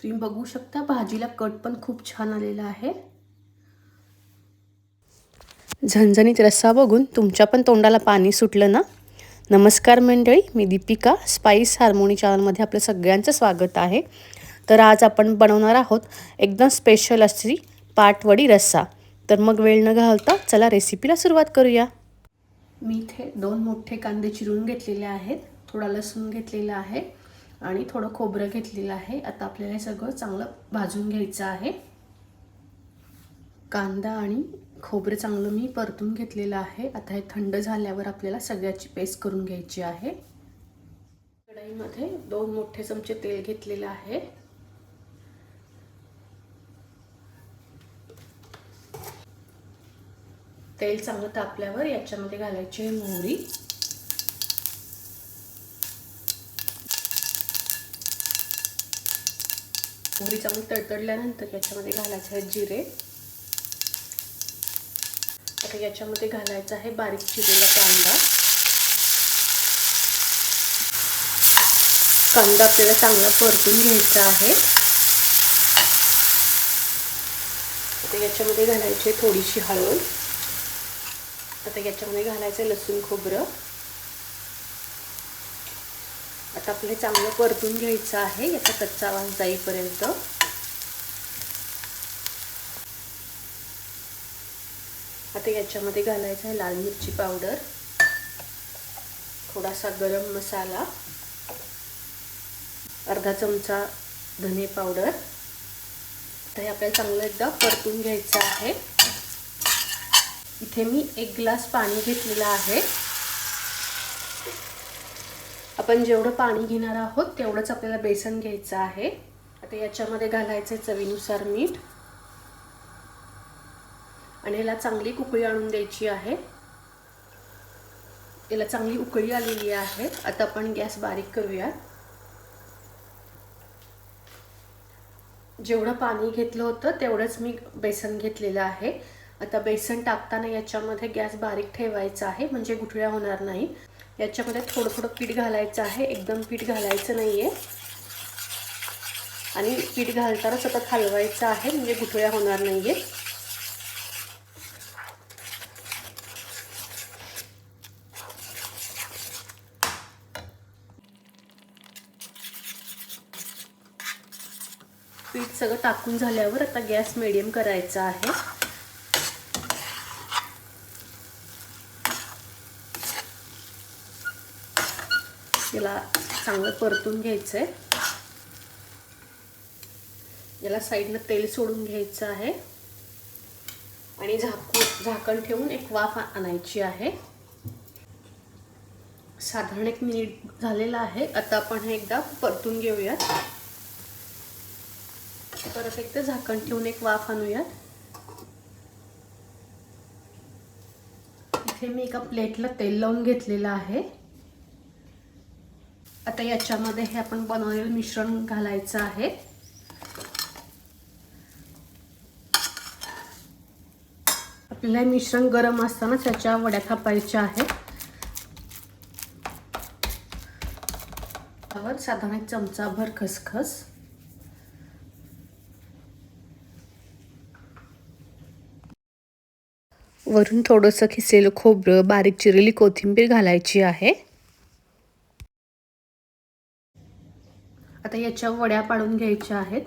तुम्ही बघू शकता भाजीला कट पण खूप छान आलेला आहे। झणझणीत रस्सा बघून तुमच्या पण तोंडाला पाणी सुटलं ना? नमस्कार मंडळी, मी दीपिका, स्पाइस हार्मोनी चॅनलमध्ये आपलं सगळ्यांचं स्वागत आहे। तर आज आपण बनवणार आहोत एकदम स्पेशल अशी पाटवडी रस्सा। तर मग वेळ न घालवता चला रेसिपीला सुरुवात करूया। मी इथे 2 मोठे कांदे चिरून घेतलेले आहेत, थोडा लसूण घेतलेला आहे आणि थोडं खोबरं घेतलेलं आहे। आता आपल्याला हे सगळं चांगलं भाजून घ्यायचं आहे। कांदा आणि खोबरं चांगलं मी परतून घेतलेलं आहे। आता हे थंड झाल्यावर आपल्याला सगळ्याची पेस्ट करून घ्यायची आहे। कढईमध्ये 2 मोठे चमचे तेल घेतलेलं आहे। तेल चांगलं तापल्यावर याच्यामध्ये घालायची मोहरी, मोहरी चांगली तडतडल्यानंतर याच्यामध्ये घालायचे आहे जिरे। आता याच्यामध्ये घालायचा आहे बारीक चिरलेला कांदा। कांदा आपल्याला चांगला परतून घ्यायचा आहे। आता याच्यामध्ये घालायची थोडीशी हळद। आता याच्यामध्ये घालायचं लसूण खोबरं। आता आपल्याला चांगलं परतून घ्यायचं आहे याचा कच्चा वास जाईपर्यंत। आता याच्यामध्ये घालायचं आहे लाल मिरची पावडर, थोडासा गरम मसाला, अर्धा चमचा धने पावडर। आता हे आपल्याला चांगलं एकदा परतून घ्यायचं आहे। इथे मी 1 ग्लास पाणी घेतलेलं आहे। आपण जेवढं पाणी घेणार आहोत तेवढंच आपल्याला बेसन घ्यायचं आहे। आता याच्यामध्ये घालायचं चवीनुसार मीठ आणि याला चांगली उकळी आणून द्यायची आहे। याला चांगली उकळी आलेली आहे। आता आपण गॅस बारीक करूया। जेवढं पाणी घेतलं होतं तेवढंच मी बेसन घेतलेलं आहे। आता बेसन टाकताना याच्यामध्ये गॅस बारीक ठेवायचा आहे म्हणजे गुठळ्या होणार नाही। याच्यामध्ये थोडं थोडं पीठ घालायचं आहे, एकदम पीठ घालायचं नाहीये आणि पीठ घालताना सतत हलवायचं आहे म्हणजे गुठळ्या होणार नाहीये। पीठ सगळं टाकून झाल्यावर आता गॅस मीडियम करायचा आहे। याला चांगलं परतून घ्यायचंय। याला साईडला तेल सोडून घ्यायचं आहे आणि झाकण ठेवून एक वाफ आणायची आहे। साधारण 1 मिनिट झालेला आहे। आता आपण हे एकदा परतून घेऊयात। परत एकदा झाकण ठेवून एक वाफ आणूयात। इथे मी एका प्लेटला तेल लावून घेतलेलं आहे। आता याच्यामध्ये हे आपण बनवलेलं मिश्रण घालायचं आहे। आपल्याला हे मिश्रण गरम असताना त्याच्या वड्या थापायच्या आहेत। त्यावर साधारण 1 चमचाभर खसखस, वरून थोडंसं खिसलेलं खोबरं, बारीक चिरलेली कोथिंबीर घालायची आहे। आता याच्या वड्या पाडून घ्यायच्या आहेत।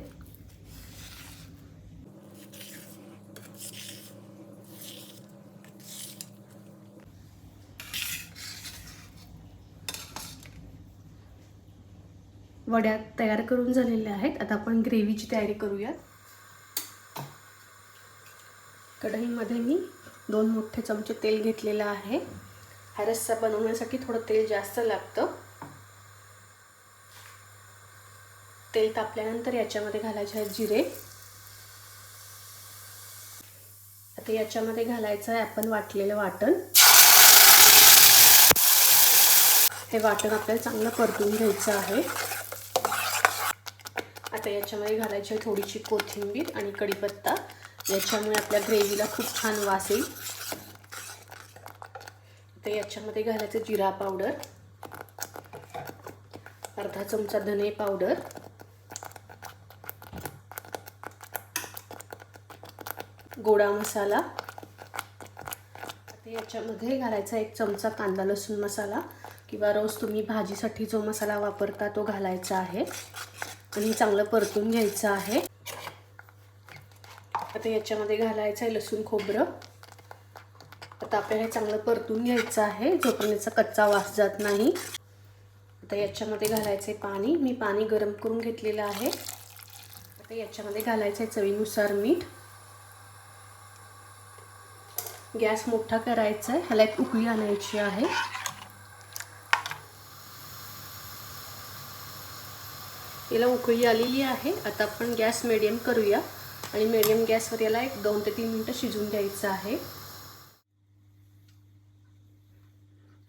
वड्या तयार करून झालेल्या आहेत। आता आपण ग्रेव्हीची तयारी करूया। कढईमध्ये मी 2 मोठे चमचे तेल घेतलेलं आहे। हा रस्सा बनवण्यासाठी थोडं तेल जास्त लागतं। तेल तापल्यानंतर याच्यामध्ये घालायचे आहे जिरे। आता याच्यामध्ये घालायचं आहे आपण वाटलेलं वाटण। हे वाटण आपल्याला चांगलं परतून घ्यायचं आहे। आता याच्यामध्ये घालायची आहे थोडीशी कोथिंबीर आणि कढीपत्ता। याच्यामुळे आपल्या ग्रेव्हीला खूप छान वास येईल। आता याच्यामध्ये घालायचं जिरा पावडर, अर्धा चमचा धने पावडर, गोडा मसाला. आता याच्यामध्ये घालायचा 1 चमचा कांदा लसूण मसाला किंवा रोज तुम्ही भाजीसाठी जो मसाला वापरता तो घालायचा आहे आणि चांगलं परतून घ्यायचं आहे. आता याच्यामध्ये घालायचं आहे लसूण खोबरं. आता आपल्याला हे चांगलं परतून घ्यायचं आहे जोपर्यंत कच्चा वास जात नाही. आता याच्यामध्ये घालायचे पाणी. मी पाणी गरम करून घेतलेलं आहे. आता याच्यामध्ये घालायचं आहे चवीनुसार मीठ. गॅस मोठा करायचा आहे. ह्याला एक उकळी आणायची आहे. याला उकळी आलेली आहे. आता आपण गॅस मिडियम करूया आणि मिडियम गॅसवर याला 2 ते 3 मिनिटं शिजवून द्यायचं आहे.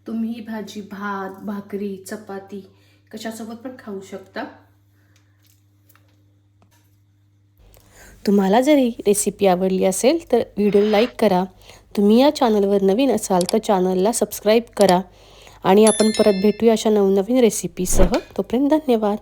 तुम्ही ही भाजी भात, भाकरी, चपाती कशासोबत पण खाऊ शकता. तुम्हाला जर ही रेसिपी आवडली असेल तर व्हिडिओ लाईक करा. तुम्ही या चॅनलवर नवीन असाल तर चॅनलला सबस्क्राईब करा आणि आपण परत भेटूया अशा नवनवीन रेसिपीसह. तोपर्यंत धन्यवाद.